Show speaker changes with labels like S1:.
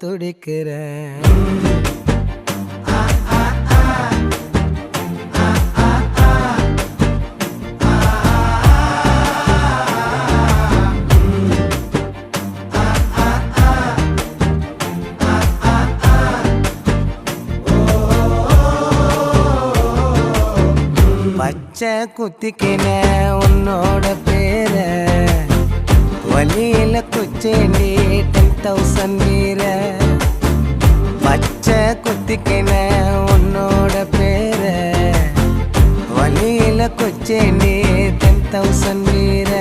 S1: துடிக்கிறேன். பச்சை குத்திக்கின உன்னோட பேர வழியில குச்சேண்டி 10,000 வீர. பச்சை குத்திக்கின உன்னோட பேர வழியில குச்சேண்டி 10,000 வீர.